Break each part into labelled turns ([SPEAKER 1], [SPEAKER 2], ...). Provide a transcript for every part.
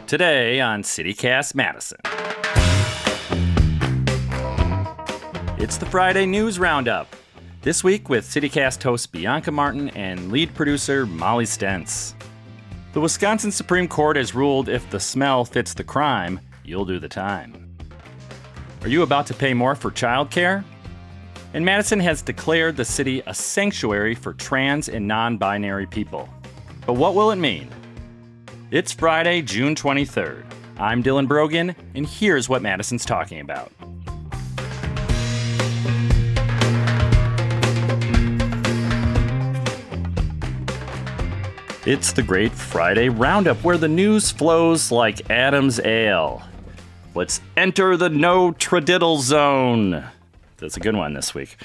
[SPEAKER 1] Today on CityCast Madison. It's the Friday News Roundup. This week with CityCast host Bianca Martin and lead producer Molly Stentz. The Wisconsin Supreme Court has ruled if the smell fits the crime, you'll do the time. Are you about to pay more for childcare? And Madison has declared the city a sanctuary for trans and non-binary people. But what will it mean? It's Friday, June 23rd. I'm Dylan Brogan, and here's what Madison's talking about. It's the Great Friday Roundup, where the news flows like Adam's ale. Let's enter the no-tradiddle zone. That's a good one this week.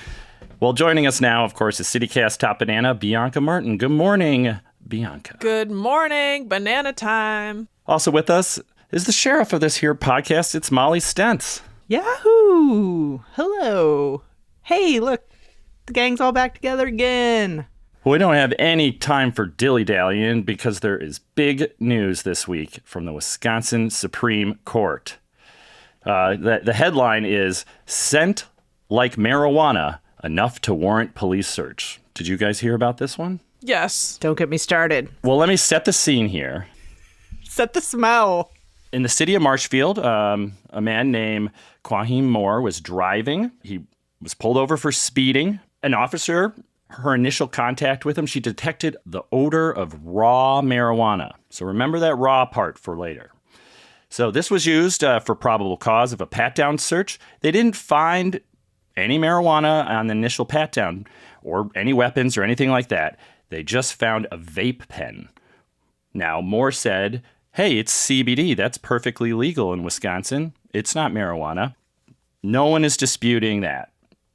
[SPEAKER 1] Well, joining us now, of course, is CityCast top banana, Bianca Martin. Good morning, Bianca.
[SPEAKER 2] Good morning, banana time.
[SPEAKER 1] Also with us is the sheriff of this here podcast. It's Molly Stentz.
[SPEAKER 3] Yahoo! Hello. Hey, look, the gang's all back together again.
[SPEAKER 1] Well, we don't have any time for dilly-dallying because there is big news this week from the Wisconsin Supreme Court. The headline is, "Scent like marijuana, enough to warrant police search." Did you guys hear about this one?
[SPEAKER 2] Yes.
[SPEAKER 3] Don't get me started.
[SPEAKER 1] Well, let me set the scene here.
[SPEAKER 3] Set the smell.
[SPEAKER 1] In the city of Marshfield, a man named Quahim Moore was driving. He was pulled over for speeding. An officer, her initial contact with him, she detected the odor of raw marijuana. So remember that raw part for later. So this was used for probable cause of a pat-down search. They didn't find any marijuana on the initial pat-down or any weapons or anything like that. They just found a vape pen. Now, Moore said, hey, it's CBD. That's perfectly legal in Wisconsin. It's not marijuana. No one is disputing that.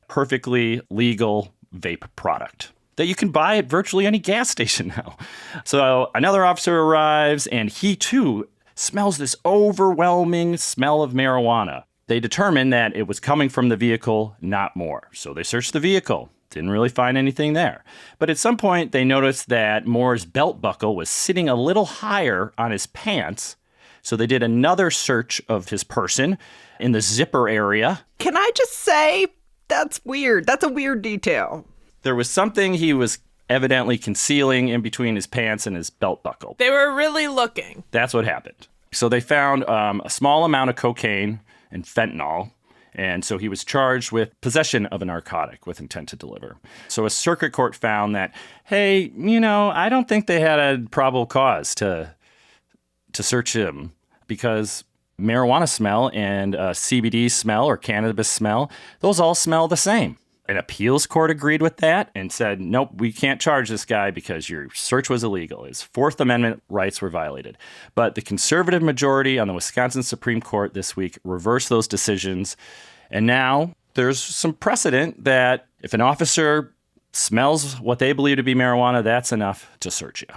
[SPEAKER 1] Perfectly legal vape product that you can buy at virtually any gas station now. So another officer arrives, and he, too, smells this overwhelming smell of marijuana. They determined that it was coming from the vehicle, not Moore. So they searched the vehicle. Didn't really find anything there. But at some point, they noticed that Moore's belt buckle was sitting a little higher on his pants. So they did another search of his person in the zipper area.
[SPEAKER 3] Can I just say, that's weird. That's a weird detail.
[SPEAKER 1] There was something he was evidently concealing in between his pants and his belt buckle.
[SPEAKER 2] They were really looking.
[SPEAKER 1] That's what happened. So they found a small amount of cocaine and fentanyl. And so he was charged with possession of a narcotic with intent to deliver. So a circuit court found that, hey, I don't think they had a probable cause to search him because marijuana smell and CBD smell or cannabis smell, those all smell the same. An appeals court agreed with that and said, nope, we can't charge this guy because your search was illegal. His Fourth Amendment rights were violated. But the conservative majority on the Wisconsin Supreme Court this week reversed those decisions. And now there's some precedent that if an officer smells what they believe to be marijuana, that's enough to search you.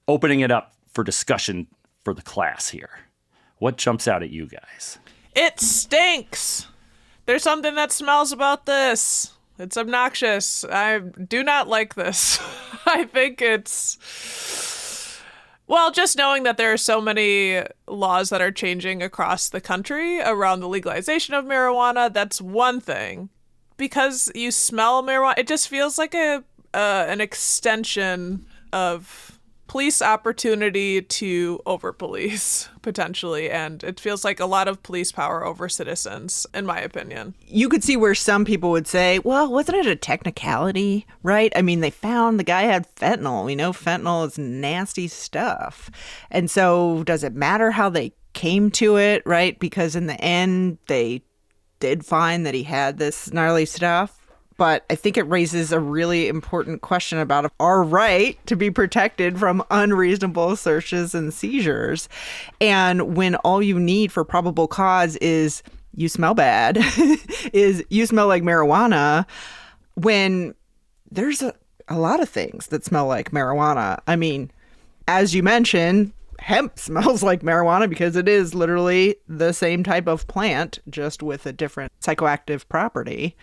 [SPEAKER 1] Opening it up for discussion for the class here. What jumps out at you guys?
[SPEAKER 2] It stinks. There's something that smells about this. It's obnoxious. I do not like this. I think it's... Well, just knowing that there are so many laws that are changing across the country around the legalization of marijuana, that's one thing. Because you smell marijuana, it just feels like an extension of police opportunity to over-police, potentially. And it feels like a lot of police power over citizens, in my opinion.
[SPEAKER 3] You could see where some people would say, well, wasn't it a technicality, right? I mean, they found the guy had fentanyl. We know fentanyl is nasty stuff. And so does it matter how they came to it, right? Because in the end, they did find that he had this gnarly stuff. But I think it raises a really important question about our right to be protected from unreasonable searches and seizures. And when all you need for probable cause is you smell bad, is you smell like marijuana, when there's a lot of things that smell like marijuana. I mean, as you mentioned, hemp smells like marijuana because it is literally the same type of plant, just with a different psychoactive property.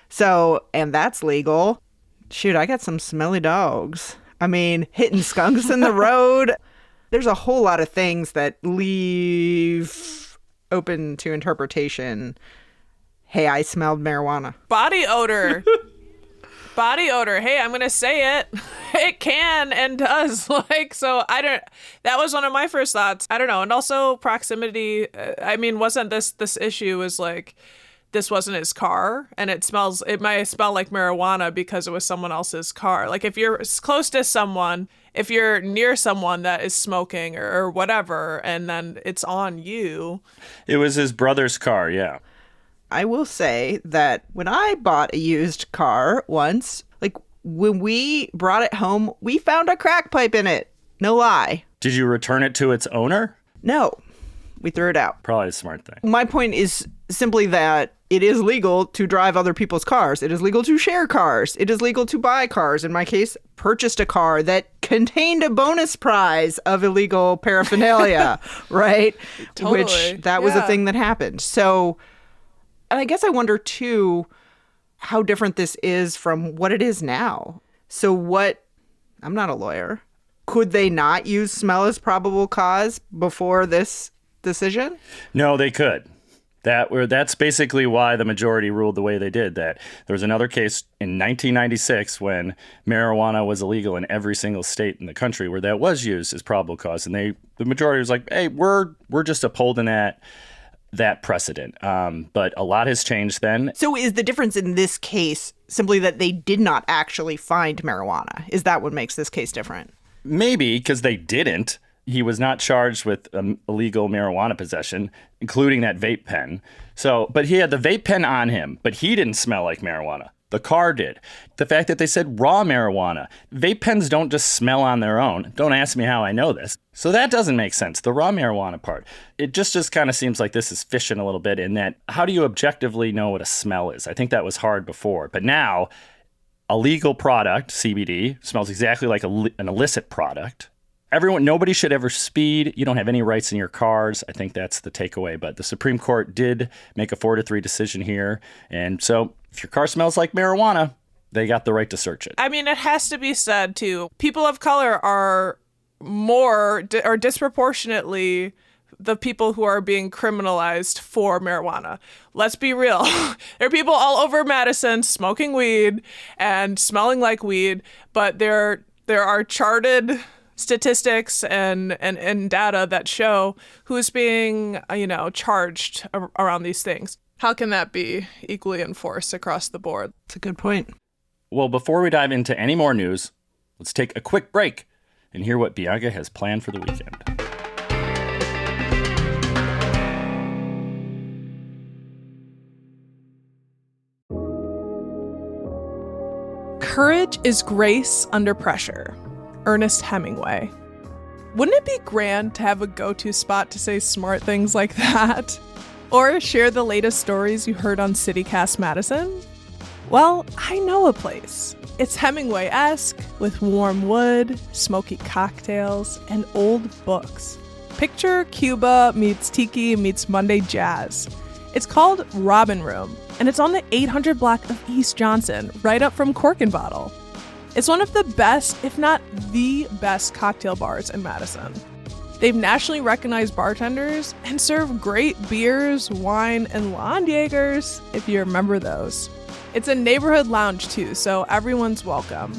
[SPEAKER 3] So, and that's legal. Shoot, I got some smelly dogs. I mean, hitting skunks in the road. There's a whole lot of things that leave open to interpretation. Hey, I smelled marijuana.
[SPEAKER 2] Body odor. Body odor. Hey, I'm going to say it. It can and does. That was one of my first thoughts. I don't know. And also proximity. Wasn't this issue was like, this wasn't his car and it might smell like marijuana because it was someone else's car. Like if you're close to someone, if you're near someone that is smoking or whatever, and then it's on you.
[SPEAKER 1] It was his brother's car, yeah.
[SPEAKER 3] I will say that when I bought a used car once, like when we brought it home, we found a crack pipe in it. No lie.
[SPEAKER 1] Did you return it to its owner?
[SPEAKER 3] No, we threw it out.
[SPEAKER 1] Probably a smart thing.
[SPEAKER 3] My point is simply that it is legal to drive other people's cars. It is legal to share cars. It is legal to buy cars. In my case, purchased a car that contained a bonus prize of illegal paraphernalia, right?
[SPEAKER 2] Totally.
[SPEAKER 3] Which that was a thing that happened. So, and I guess I wonder too how different this is from what it is now. So I'm not a lawyer. Could they not use smell as probable cause before this decision?
[SPEAKER 1] No, they could. That's basically why the majority ruled the way they did. That there was another case in 1996 when marijuana was illegal in every single state in the country where that was used as probable cause, and the majority was like, "Hey, we're just upholding that precedent." But a lot has changed then.
[SPEAKER 3] So is the difference in this case simply that they did not actually find marijuana? Is that what makes this case different?
[SPEAKER 1] Maybe because they didn't. He was not charged with illegal marijuana possession, including that vape pen. But he had the vape pen on him, but he didn't smell like marijuana. The car did. The fact that they said raw marijuana. Vape pens don't just smell on their own. Don't ask me how I know this. So that doesn't make sense, the raw marijuana part. It just kind of seems like this is fishing a little bit in that how do you objectively know what a smell is? I think that was hard before. But now, a legal product, CBD, smells exactly like an illicit product. Nobody should ever speed. You don't have any rights in your cars. I think that's the takeaway. But the Supreme Court did make a 4-3 decision here. And so if your car smells like marijuana, they got the right to search it.
[SPEAKER 2] I mean, it has to be said, too. People of color are or disproportionately the people who are being criminalized for marijuana. Let's be real. There are people all over Madison smoking weed and smelling like weed, but there are charted statistics and data that show who's being, charged around these things. How can that be equally enforced across the board?
[SPEAKER 3] That's a good point.
[SPEAKER 1] Well, before we dive into any more news, let's take a quick break and hear what Bianca has planned for the weekend.
[SPEAKER 2] Courage is grace under pressure. Ernest Hemingway. Wouldn't it be grand to have a go-to spot to say smart things like that? Or share the latest stories you heard on CityCast Madison? Well, I know a place. It's Hemingway-esque, with warm wood, smoky cocktails, and old books. Picture Cuba meets Tiki meets Monday Jazz. It's called Robin Room, and it's on the 800 block of East Johnson, right up from Cork and Bottle. It's one of the best, if not the best, cocktail bars in Madison. They've nationally recognized bartenders and serve great beers, wine, and lawn Jaegers, if you remember those. It's a neighborhood lounge too, so everyone's welcome.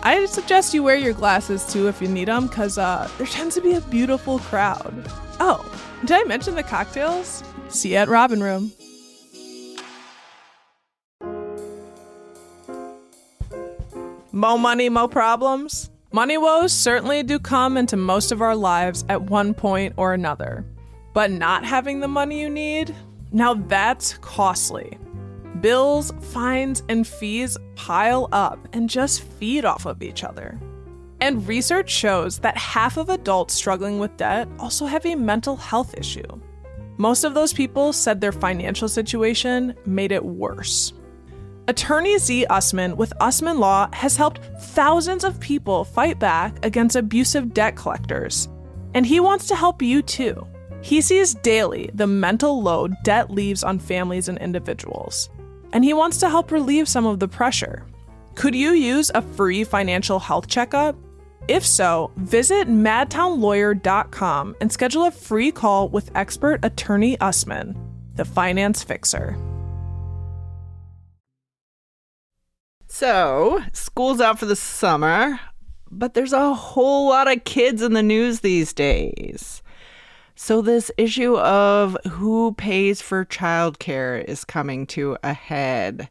[SPEAKER 2] I suggest you wear your glasses too if you need them, because there tends to be a beautiful crowd. Oh, did I mention the cocktails? See you at Robin Room. Mo money, mo problems? Money woes certainly do come into most of our lives at one point or another. But not having the money you need? Now that's costly. Bills, fines, and fees pile up and just feed off of each other. And research shows that half of adults struggling with debt also have a mental health issue. Most of those people said their financial situation made it worse. Attorney Z. Usman with Usman Law has helped thousands of people fight back against abusive debt collectors. And he wants to help you too. He sees daily the mental load debt leaves on families and individuals. And he wants to help relieve some of the pressure. Could you use a free financial health checkup? If so, visit madtownlawyer.com and schedule a free call with expert attorney Usman, the finance fixer.
[SPEAKER 3] So, school's out for the summer, but there's a whole lot of kids in the news these days. So this issue of who pays for childcare is coming to a head.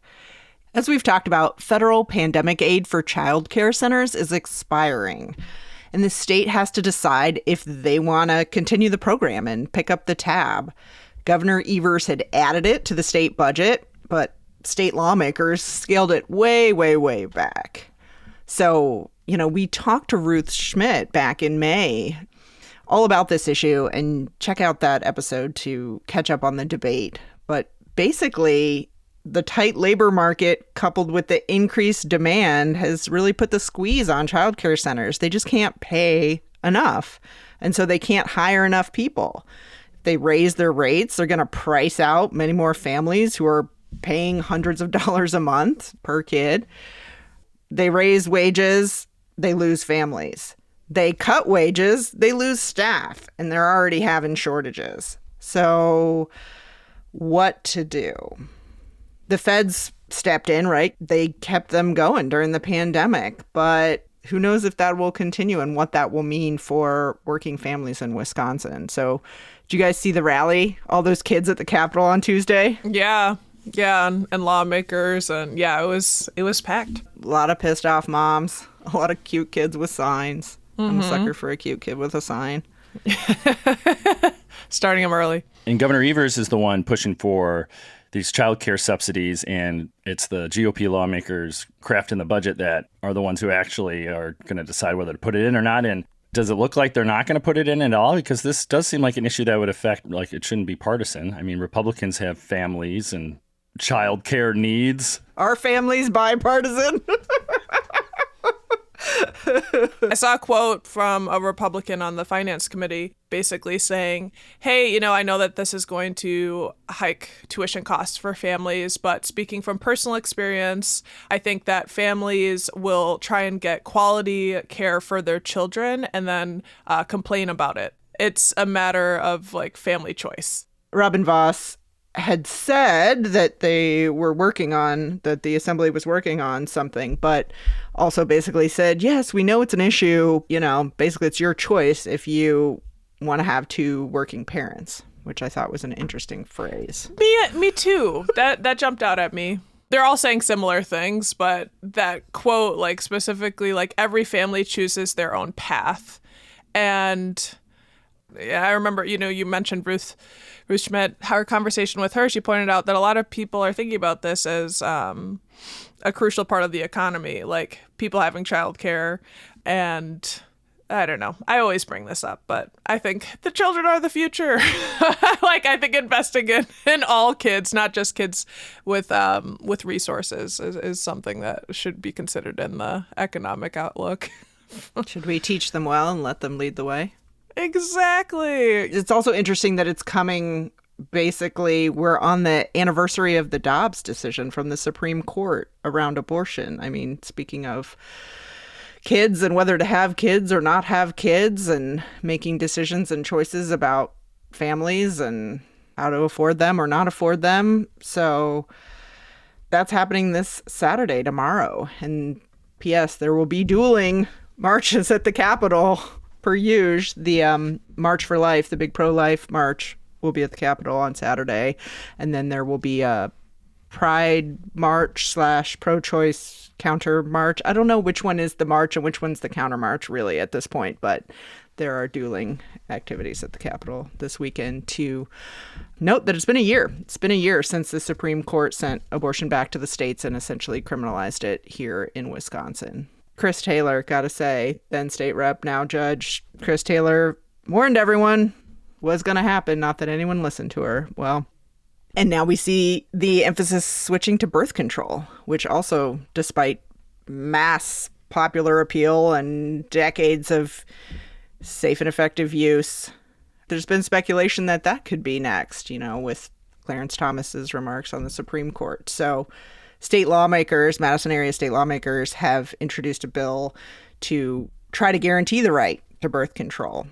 [SPEAKER 3] As we've talked about, federal pandemic aid for childcare centers is expiring, and the state has to decide if they want to continue the program and pick up the tab. Governor Evers had added it to the state budget, but state lawmakers scaled it way, way, way back. So, we talked to Ruth Schmidt back in May all about this issue, and check out that episode to catch up on the debate. But basically, the tight labor market coupled with the increased demand has really put the squeeze on childcare centers. They just can't pay enough, and so they can't hire enough people. If they raise their rates, they're going to price out many more families who are paying hundreds of dollars a month per kid. They raise wages, they lose families. They cut wages, they lose staff, and they're already having shortages. So what to do? The feds stepped in, right? They kept them going during the pandemic, but who knows if that will continue and what that will mean for working families in Wisconsin. So did you guys see the rally? All those kids at the Capitol on Tuesday?
[SPEAKER 2] Yeah, and lawmakers, and it was packed.
[SPEAKER 3] A lot of pissed off moms, a lot of cute kids with signs. I'm a sucker for a cute kid with a sign.
[SPEAKER 2] Starting them early.
[SPEAKER 1] And Governor Evers is the one pushing for these child care subsidies, and it's the GOP lawmakers crafting the budget that are the ones who actually are going to decide whether to put it in or not. And does it look like they're not going to put it in at all? Because this does seem like an issue that would affect, like, it shouldn't be partisan. I mean, Republicans have families and child care needs.
[SPEAKER 3] Our family's bipartisan.
[SPEAKER 2] I saw a quote from a Republican on the Finance Committee basically saying, hey, I know that this is going to hike tuition costs for families, but speaking from personal experience, I think that families will try and get quality care for their children and then complain about it. It's a matter of family choice.
[SPEAKER 3] Robin Voss had said that that the assembly was working on something, but also basically said, yes, we know it's an issue. Basically it's your choice if you want to have two working parents, which I thought was an interesting phrase.
[SPEAKER 2] Me too. That jumped out at me. They're all saying similar things, but that quote, specifically, every family chooses their own path. And I remember, you mentioned Ruth Schmidt, our conversation with her, she pointed out that a lot of people are thinking about this as a crucial part of the economy, like people having childcare. And I don't know, I always bring this up, but I think the children are the future. I think investing in all kids, not just kids with resources, is something that should be considered in the economic outlook.
[SPEAKER 3] Should we teach them well and let them lead the way?
[SPEAKER 2] Exactly.
[SPEAKER 3] It's also interesting that it's coming, basically, we're on the anniversary of the Dobbs decision from the Supreme Court around abortion. I mean, speaking of kids and whether to have kids or not have kids and making decisions and choices about families and how to afford them or not afford them. So that's happening this Saturday, tomorrow. And P.S., there will be dueling marches at the Capitol. Per usual, the March for Life, the big pro-life march, will be at the Capitol on Saturday. And then there will be a Pride march / pro-choice counter march. I don't know which one is the march and which one's the counter march, really, at this point. But there are dueling activities at the Capitol this weekend to note that it's been a year. It's been a year since the Supreme Court sent abortion back to the states and essentially criminalized it here in Wisconsin. Chris Taylor, gotta say, then state rep, now judge. Chris Taylor warned everyone was going to happen, not that anyone listened to her. Well, and now we see the emphasis switching to birth control, which also, despite mass popular appeal and decades of safe and effective use, there's been speculation that that could be next, with Clarence Thomas's remarks on the Supreme Court. So state lawmakers, Madison area state lawmakers, have introduced a bill to try to guarantee the right to birth control.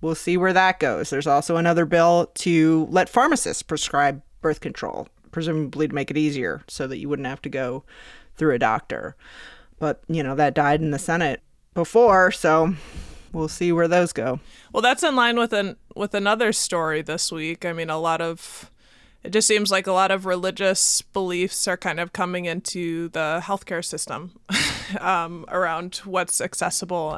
[SPEAKER 3] We'll see where that goes. There's also another bill to let pharmacists prescribe birth control, presumably to make it easier so that you wouldn't have to go through a doctor. But, that died in the Senate before, so we'll see where those go.
[SPEAKER 2] Well, that's in line with another story this week. I mean, it just seems like a lot of religious beliefs are kind of coming into the healthcare system around what's accessible.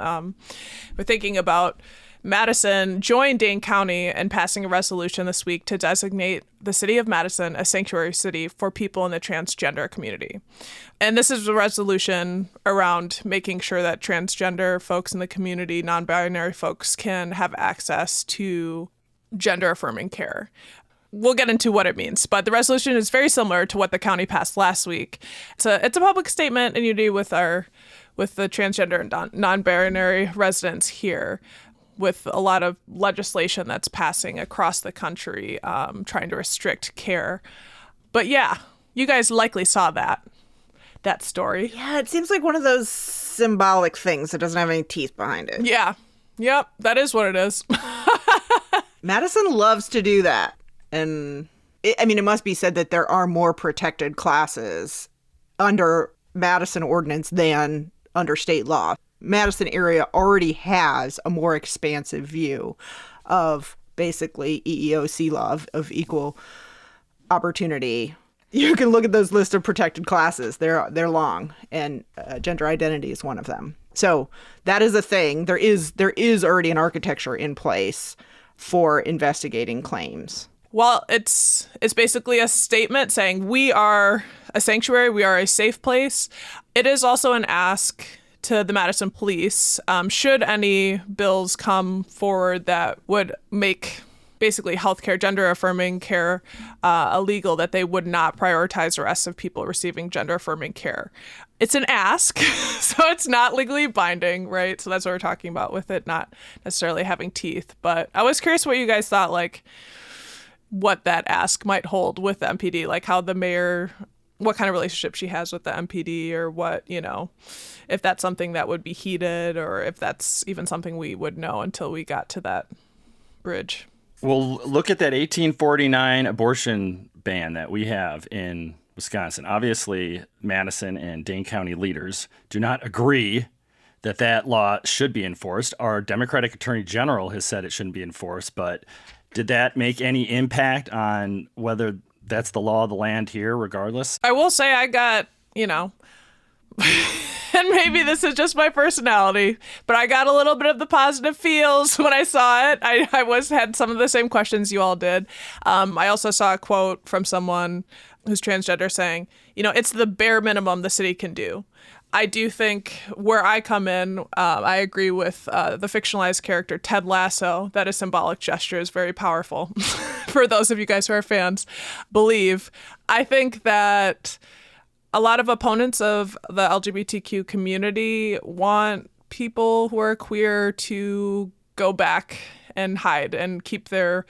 [SPEAKER 2] We're thinking about Madison joined Dane County in passing a resolution this week to designate the city of Madison a sanctuary city for people in the transgender community. And this is a resolution around making sure that transgender folks in the community, non-binary folks, can have access to gender-affirming care. We'll get into what it means, but the resolution is very similar to what the county passed last week. It's a public statement in unity with the transgender and non-binary residents here, with a lot of legislation that's passing across the country, trying to restrict care. But yeah, you guys likely saw that story.
[SPEAKER 3] Yeah, it seems like one of those symbolic things that doesn't have any teeth behind it.
[SPEAKER 2] Yeah. Yep, that is what it is.
[SPEAKER 3] Madison loves to do that. And it must be said that there are more protected classes under Madison ordinance than under state law. Madison area already has a more expansive view of basically EEOC law of equal opportunity. You can look at those list of protected classes. They're long, and gender identity is one of them. So that is a thing. There is already an architecture in place for investigating claims.
[SPEAKER 2] Well, it's basically a statement saying we are a sanctuary, we are a safe place. It is also an ask to the Madison police, should any bills come forward that would make basically healthcare, gender-affirming care illegal, that they would not prioritize arrests of people receiving gender-affirming care. It's an ask, so it's not legally binding, right? So that's what we're talking about with it not necessarily having teeth. But I was curious what you guys thought, like, what that ask might hold with the MPD, like how the mayor, what kind of relationship she has with the MPD, or what, if that's something that would be heated, or if that's even something we would know until we got to that bridge.
[SPEAKER 1] Well, look at that 1849 abortion ban that we have in Wisconsin. Obviously, Madison and Dane County leaders do not agree that law should be enforced. Our Democratic Attorney General has said it shouldn't be enforced, but did that make any impact on whether that's the law of the land here, regardless?
[SPEAKER 2] I will say I got, and maybe this is just my personality, but I got a little bit of the positive feels when I saw it. I had some of the same questions you all did. I also saw a quote from someone who's transgender saying, it's the bare minimum the city can do. I do think where I come in, I agree with the fictionalized character Ted Lasso, that a symbolic gesture is very powerful. For those of you guys who are fans, believe. I think that a lot of opponents of the LGBTQ community want people who are queer to go back and hide and keep their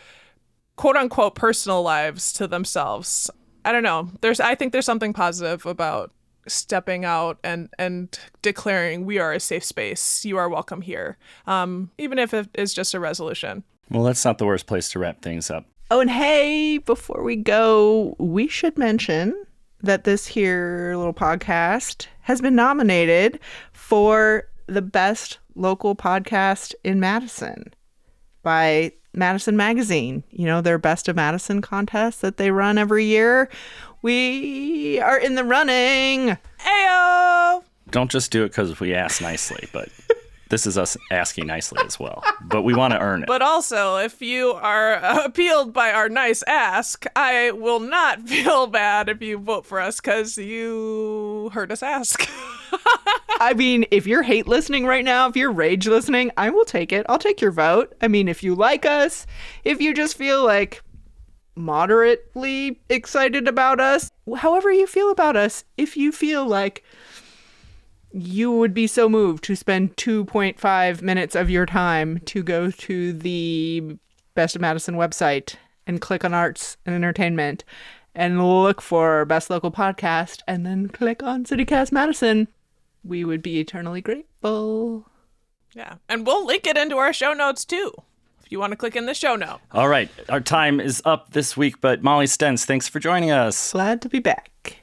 [SPEAKER 2] quote unquote personal lives to themselves. I don't know. I think there's something positive about stepping out and declaring we are a safe space. You are welcome here. Even if it is just a resolution.
[SPEAKER 1] Well, that's not the worst place to wrap things up.
[SPEAKER 3] Oh, and hey, before we go, we should mention that this here little podcast has been nominated for the best local podcast in Madison by Madison Magazine. Their Best of Madison contest that they run every year. We are in the running. Ayo!
[SPEAKER 1] Don't just do it because we asked nicely, but this is us asking nicely as well. But we want to earn it.
[SPEAKER 2] But also, if you are appealed by our nice ask, I will not feel bad if you vote for us because you heard us ask.
[SPEAKER 3] I mean, if you're hate listening right now, if you're rage listening, I will take it. I'll take your vote. I mean, if you like us, if you just feel like moderately excited about us, however you feel about us, if you feel like you would be so moved to spend 2.5 minutes of your time to go to the Best of Madison website and click on Arts and Entertainment and look for Best Local Podcast and then click on CityCast Madison, we would be eternally grateful.
[SPEAKER 2] Yeah. And we'll link it into our show notes, too, if you want to click in the show note.
[SPEAKER 1] All right. Our time is up this week, but Molly Stentz, thanks for joining us.
[SPEAKER 3] Glad to be back.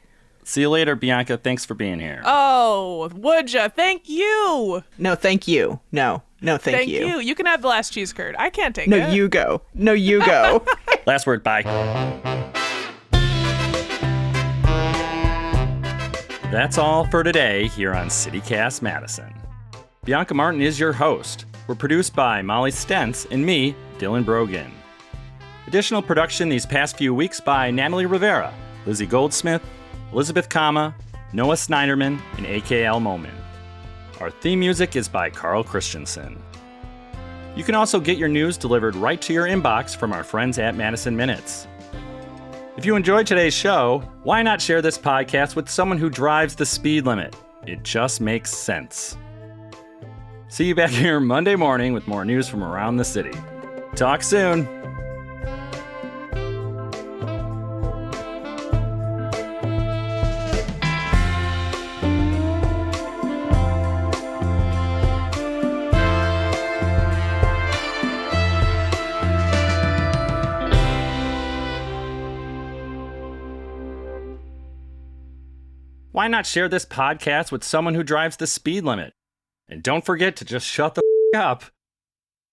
[SPEAKER 1] See you later, Bianca. Thanks for being here.
[SPEAKER 2] Oh, would ya? Thank you.
[SPEAKER 3] No, thank you. No, thank you.
[SPEAKER 2] Thank you. You can have the last cheese curd. I can't take
[SPEAKER 3] No,
[SPEAKER 2] it.
[SPEAKER 3] you go. No, you go.
[SPEAKER 1] Last word. Bye. That's all for today here on CityCast Madison. Bianca Martin is your host. We're produced by Molly Stentz and me, Dylan Brogan. Additional production these past few weeks by Natalie Rivera, Lizzie Goldsmith, Elizabeth Kama, Noah Snyderman, and AKL Momin. Our theme music is by Carl Christensen. You can also get your news delivered right to your inbox from our friends at Madison Minutes. If you enjoyed today's show, why not share this podcast with someone who drives the speed limit? It just makes sense. See you back here Monday morning with more news from around the city. Talk soon. Why not share this podcast with someone who drives the speed limit? And don't forget to just shut the up